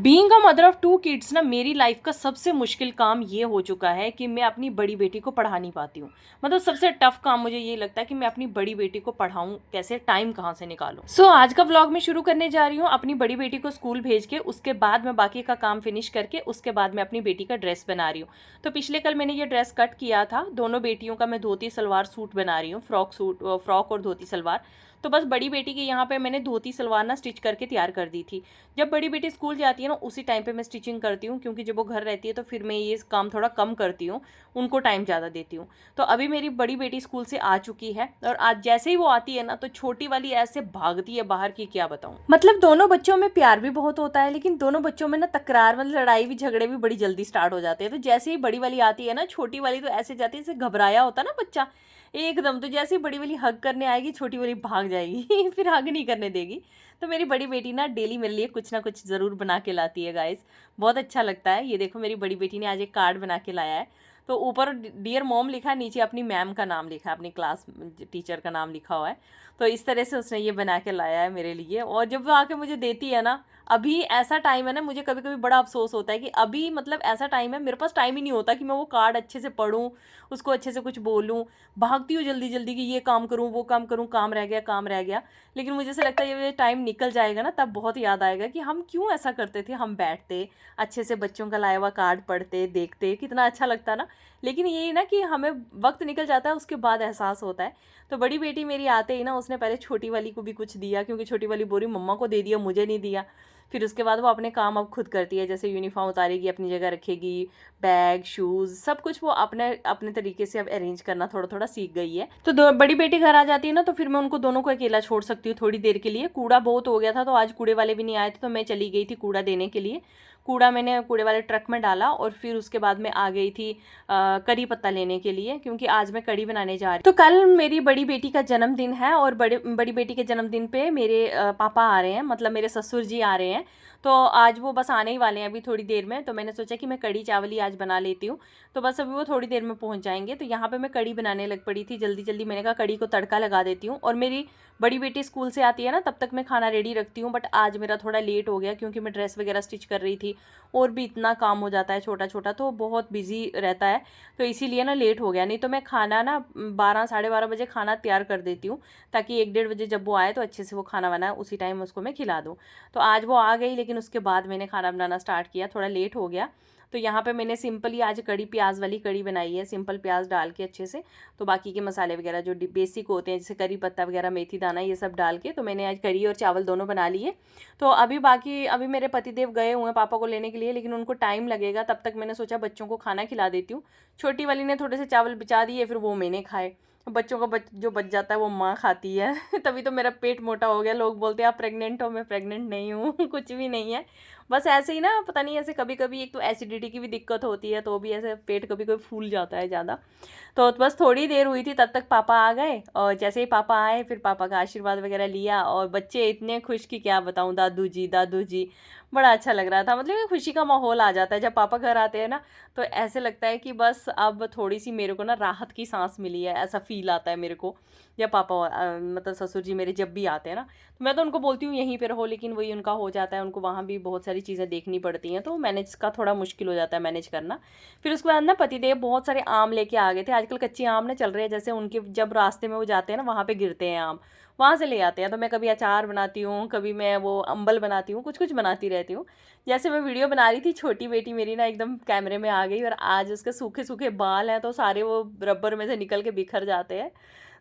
Being a mother of two kids ना मेरी life का सबसे मुश्किल काम ये हो चुका है कि मैं अपनी बड़ी बेटी को पढ़ा नहीं पाती हूँ। मतलब सबसे टफ काम मुझे ये लगता है कि मैं अपनी बड़ी बेटी को पढ़ाऊँ कैसे, टाइम कहाँ से निकालूं। आज का व्लॉग मैं शुरू करने जा रही हूँ अपनी बड़ी बेटी को स्कूल भेज के, उसके बाद मैं बाकी का काम फिनिश करके उसके बाद मैं अपनी बेटी का ड्रेस बना रही हूँ। तो पिछले कल मैंने ये ड्रेस कट किया था, दोनों बेटियों का मैं धोती सलवार सूट बना रही हूँ, फ्रॉक और धोती सलवार। तो बस बड़ी बेटी की यहाँ पे मैंने धोती सलवार ना स्टिच करके तैयार कर दी थी। जब बड़ी बेटी स्कूल जाती है ना उसी टाइम पे मैं स्टिचिंग करती हूँ, क्योंकि जब वो घर रहती है तो फिर मैं ये काम थोड़ा कम करती हूँ, उनको टाइम ज़्यादा देती हूँ। तो अभी मेरी बड़ी बेटी स्कूल से आ चुकी है और आज जैसे ही वो आती है ना तो छोटी वाली ऐसे भागती है बाहर की, क्या बताऊँ। मतलब दोनों बच्चों में प्यार भी बहुत होता है, लेकिन दोनों बच्चों में ना तकरार, मतलब लड़ाई भी, झगड़े भी बड़ी जल्दी स्टार्ट हो जाते हैं। तो जैसे ही बड़ी वाली आती है ना, छोटी वाली तो ऐसे जाती है जैसे घबराया होता है ना बच्चा एकदम। तो जैसे ही बड़ी वाली हग करने आएगी छोटी वाली भाग जाएगी फिर हग नहीं करने देगी। तो मेरी बड़ी बेटी ना डेली मेरे लिए कुछ ना कुछ ज़रूर बना के लाती है गाइस, बहुत अच्छा लगता है। ये देखो मेरी बड़ी बेटी ने आज एक कार्ड बना के लाया है। तो ऊपर डियर मॉम लिखा है, नीचे अपनी मैम का नाम लिखा है, अपनी क्लास टीचर का नाम लिखा हुआ है। तो इस तरह से उसने ये बना के लाया है मेरे लिए, और जब वो आके मुझे देती है ना, अभी ऐसा टाइम है ना, मुझे कभी कभी बड़ा अफसोस होता है कि अभी मतलब ऐसा टाइम है मेरे पास टाइम ही नहीं होता कि मैं वो कार्ड अच्छे से पढूं, उसको अच्छे से कुछ बोलूं। भागती हूँ जल्दी जल्दी कि ये काम करूँ वो काम करूँ, काम रह गया काम रह गया। लेकिन मुझे ऐसा लगता है ये टाइम निकल जाएगा ना तब बहुत याद आएगा कि हम क्यों ऐसा करते थे। हम बैठते अच्छे से बच्चों का लाया हुआ कार्ड पढ़ते देखते, कितना अच्छा लगता ना। लेकिन यही ना कि हमें वक्त निकल जाता है, उसके बाद एहसास होता है। तो बड़ी बेटी मेरी आते ही ना उसने पहले छोटी वाली को भी कुछ दिया, क्योंकि छोटी वाली बोरी मम्मा को दे दिया, मुझे नहीं दिया। फिर उसके बाद वो अपने काम अब खुद करती है, जैसे यूनिफॉर्म उतारेगी अपनी जगह रखेगी, बैग शूज़ सब कुछ वो अपने अपने तरीके से अब अरेंज करना थोड़ा थोड़ा सीख गई है। तो दो बड़ी बेटी घर आ जाती है ना तो फिर मैं उनको दोनों को अकेला छोड़ सकती हूँ थोड़ी देर के लिए। कूड़ा बहुत हो गया था तो आज कूड़े वाले भी नहीं आए थे, तो मैं चली गई थी कूड़ा देने के लिए। कूड़ा मैंने कूड़े वाले ट्रक में डाला और फिर उसके बाद मैं आ गई थी करी पत्ता लेने के लिए, क्योंकि आज मैं कड़ी बनाने जा रही हूँ। तो कल मेरी बड़ी बेटी का जन्मदिन है और बड़ी बेटी के जन्मदिन पे मेरे पापा आ रहे हैं, मतलब मेरे ससुर जी आ रहे हैं। तो आज वो बस आने ही वाले हैं अभी थोड़ी देर में। तो मैंने सोचा कि मैं कड़ी चावल ही आज बना लेती हूँ। तो बस अभी वो थोड़ी देर में पहुँच जाएंगे। तो यहाँ पे मैं कड़ी बनाने लग पड़ी थी जल्दी जल्दी। मैंने कहा कड़ी को तड़का लगा देती हूँ, और मेरी बड़ी बेटी स्कूल से आती है ना तब तक मैं खाना रेडी रखती हूँ। बट आज मेरा थोड़ा लेट हो गया क्योंकि मैं ड्रेस वगैरह स्टिच कर रही थी, और भी इतना काम हो जाता है छोटा छोटा, तो बहुत बिजी रहता है। तो इसीलिए ना लेट हो गया, नहीं तो मैं खाना ना 12 साढ़े 12 बजे खाना तैयार कर देती हूँ, ताकि 1 डेढ़ बजे जब वो आए तो अच्छे से वो खाना बनाए उसी टाइम उसको मैं खिला दूँ। तो आज वो आ गई, लेकिन उसके बाद मैंने खाना बनाना स्टार्ट किया, थोड़ा लेट हो गया। तो यहाँ पे मैंने सिंपल ही आज कड़ी प्याज वाली कड़ी बनाई है, सिंपल प्याज डाल के अच्छे से। तो बाकी के मसाले वगैरह जो बेसिक होते हैं जैसे करी पत्ता वगैरह, मेथी दाना, ये सब डाल के तो मैंने आज कड़ी और चावल दोनों बना लिए। तो अभी मेरे पतिदेव गए हुए हैं पापा को लेने के लिए, लेकिन उनको टाइम लगेगा, तब तक मैंने सोचा बच्चों को खाना खिला देती हूँ। छोटी वाली ने थोड़े से चावल बचा दिए, फिर वो मैंने खाए। बच्चों का जो बच जाता है वो माँ खाती है तभी तो मेरा पेट मोटा हो गया। लोग बोलते हैं आप प्रेग्नेंट हो, मैं प्रेग्नेंट नहीं हूँ कुछ भी नहीं है। बस ऐसे ही ना, पता नहीं, ऐसे कभी कभी एक तो एसिडिटी की भी दिक्कत होती है, तो भी ऐसे पेट कभी कभी फूल जाता है ज़्यादा। तो बस थोड़ी देर हुई थी तब तक पापा आ गए, और जैसे ही पापा आए फिर पापा का आशीर्वाद वगैरह लिया, और बच्चे इतने खुश कि क्या बताऊँ, दादू जी दादू जी। बड़ा अच्छा लग रहा था, मतलब खुशी का माहौल आ जाता है जब पापा घर आते हैं ना। तो ऐसे लगता है कि बस अब थोड़ी सी मेरे को ना राहत की सांस मिली है, ऐसा फील आता है मेरे को जब पापा मतलब ससुर जी मेरे जब भी आते हैं ना। तो मैं तो उनको बोलती हूँ यहीं पे रहो, लेकिन वही उनका हो जाता है, उनको वहाँ भी बहुत सारी चीज़ें देखनी पड़ती हैं, तो मैनेज का थोड़ा मुश्किल हो जाता है मैनेज करना। फिर उसके बाद ना पतिदेव बहुत सारे आम लेके आ गए थे, आजकल कच्चे आम ना चल रहे हैं, जैसे उनके जब रास्ते में वो जाते हैं ना वहाँ पे गिरते हैं आम, वहाँ से ले आते हैं। तो मैं कभी अचार बनाती हूँ, कभी मैं वो अम्बल बनाती हूँ, कुछ कुछ बनाती रहती हूँ। जैसे मैं वीडियो बना रही थी, छोटी बेटी मेरी ना एकदम कैमरे में आ गई, और आज उसके सूखे सूखे बाल हैं तो सारे वो रबर में से निकल के बिखर जाते हैं।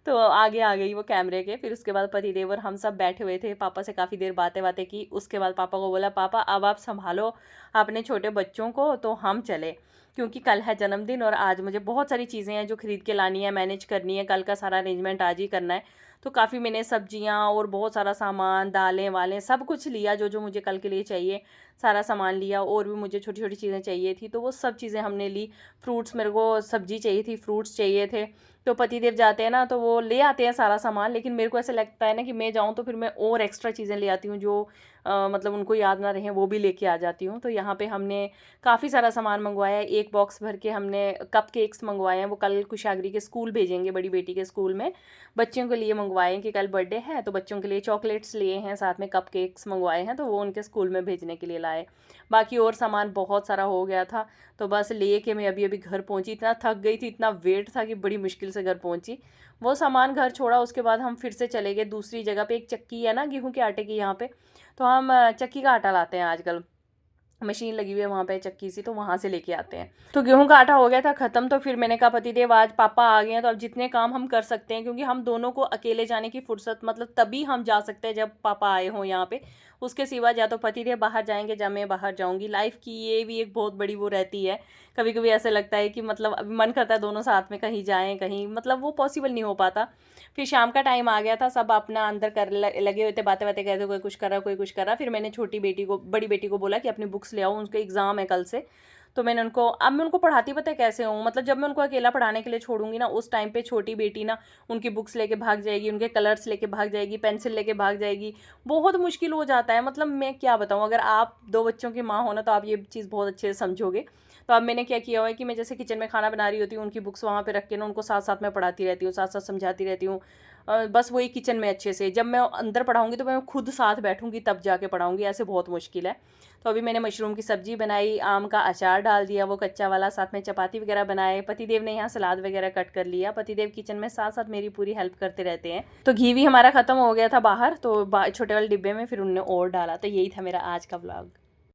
तो आगे आ गई वो कैमरे के। फिर उसके बाद पतिदेव और हम सब बैठे हुए थे, पापा से काफ़ी देर बातें बातें की। उसके बाद पापा को बोला पापा अब आप संभालो अपने छोटे बच्चों को, तो हम चले, क्योंकि कल है जन्मदिन और आज मुझे बहुत सारी चीज़ें हैं जो खरीद के लानी है, मैनेज करनी है, कल का सारा अरेंजमेंट आज ही करना है। तो काफ़ी मैंने सब्जियां और बहुत सारा सामान, दालें वालें सब कुछ लिया जो जो मुझे कल के लिए चाहिए, सारा सामान लिया। और भी मुझे छोटी छोटी चीज़ें चाहिए थी तो वो सब चीज़ें हमने ली। फ्रूट्स, मेरे को सब्जी चाहिए थी, फ्रूट्स चाहिए थे। तो पतिदेव जाते हैं ना तो वो ले आते हैं सारा सामान, लेकिन मेरे को ऐसा लगता है ना कि मैं जाऊँ तो फिर मैं और एक्स्ट्रा चीज़ें ले आती हूँ जो मतलब उनको याद ना रहे, वो भी लेके आ जाती हूँ। तो यहाँ पे हमने काफ़ी सारा सामान मंगवाया है, एक बॉक्स भर के हमने कप केक्स मंगवाए हैं, वो कल कुशागरी के स्कूल भेजेंगे, बड़ी बेटी के स्कूल में बच्चों के लिए मंगवाए हैं कि कल बर्थडे है, तो बच्चों के लिए चॉकलेट्स लिए हैं, साथ में कप केक्स मंगवाए हैं, तो वो उनके स्कूल में भेजने के लिए लाए। बाकी और सामान बहुत सारा हो गया था, तो बस लेके मैं अभी-अभी घर पहुँची। इतना थक गई थी, इतना वेट था कि बड़ी मुश्किल से घर पहुँची। वो सामान घर छोड़ा, उसके बाद हम फिर से चले गए दूसरी जगह पे। एक चक्की है ना गेहूँ के आटे की यहाँ पे, तो हम चक्की का आटा लाते हैं आजकल। मशीन लगी हुई है वहाँ पे चक्की सी, तो वहाँ से लेके आते हैं। तो गेहूँ का आटा हो गया था ख़त्म, तो फिर मैंने कहा पतिदेव आज पापा आ गए हैं, तो अब जितने काम हम कर सकते हैं, क्योंकि हम दोनों को अकेले जाने की फ़ुर्सत मतलब तभी हम जा सकते हैं जब पापा आए हों यहाँ पे। उसके सिवा या तो पतिदेव बाहर जाएँगे या मैं बाहर जाऊँगी। लाइफ़ की ये भी एक बहुत बड़ी वो रहती है। कभी-कभी ऐसा लगता है कि मतलब अभी मन करता है दोनों साथ में कहीं जाएँ, कहीं मतलब वो पॉसिबल नहीं हो पाता। फिर शाम का टाइम आ गया था, सब अपना अंदर कर लगे हुए थे, बातें-वातें कर रहे थे, कोई कुछ कर रहा, कोई कुछ कर रहा। फिर मैंने बड़ी बेटी को बोला कि अपनी बुक्स ले आओ, उनका एग्ज़ाम है कल से। तो मैंने उनको अब मैं उनको पढ़ाती पता है कैसे हूँ, मतलब जब मैं उनको अकेला पढ़ाने के लिए छोड़ूँगी ना, उस टाइम पे छोटी बेटी ना उनकी बुक्स लेके भाग जाएगी, उनके कलर्स लेके भाग जाएगी, पेंसिल लेके भाग जाएगी। बहुत मुश्किल हो जाता है, मतलब मैं क्या बताऊँ, अगर आप 2 बच्चों की माँ हो ना, तो आप ये चीज़ बहुत अच्छे से समझोगे। तो अब मैंने क्या किया हुआ है कि मैं जैसे किचन में खाना बना रही होती हूँ, उनकी बुक्स वहाँ पे रख के ना उनको साथ-साथ में पढ़ाती रहती हूँ, साथ-साथ समझाती रहती हूँ। बस वही किचन में अच्छे से, जब मैं अंदर पढ़ाऊँगी तो मैं खुद साथ बैठूँगी तब जाके पढ़ाऊँगी, ऐसे बहुत मुश्किल है। तो अभी मैंने मशरूम की सब्ज़ी बनाई, आम का अचार डाल दिया वो कच्चा वाला, साथ में चपाती वगैरह बनाए। पतिदेव ने यहाँ सलाद वगैरह कट कर लिया। पतिदेव किचन में साथ-साथ मेरी पूरी हेल्प करते रहते हैं। तो घी भी हमारा ख़त्म हो गया था बाहर, तो छोटे वाले डिब्बे में फिर उन्होंने और डाला। तो यही था मेरा आज का व्लॉग।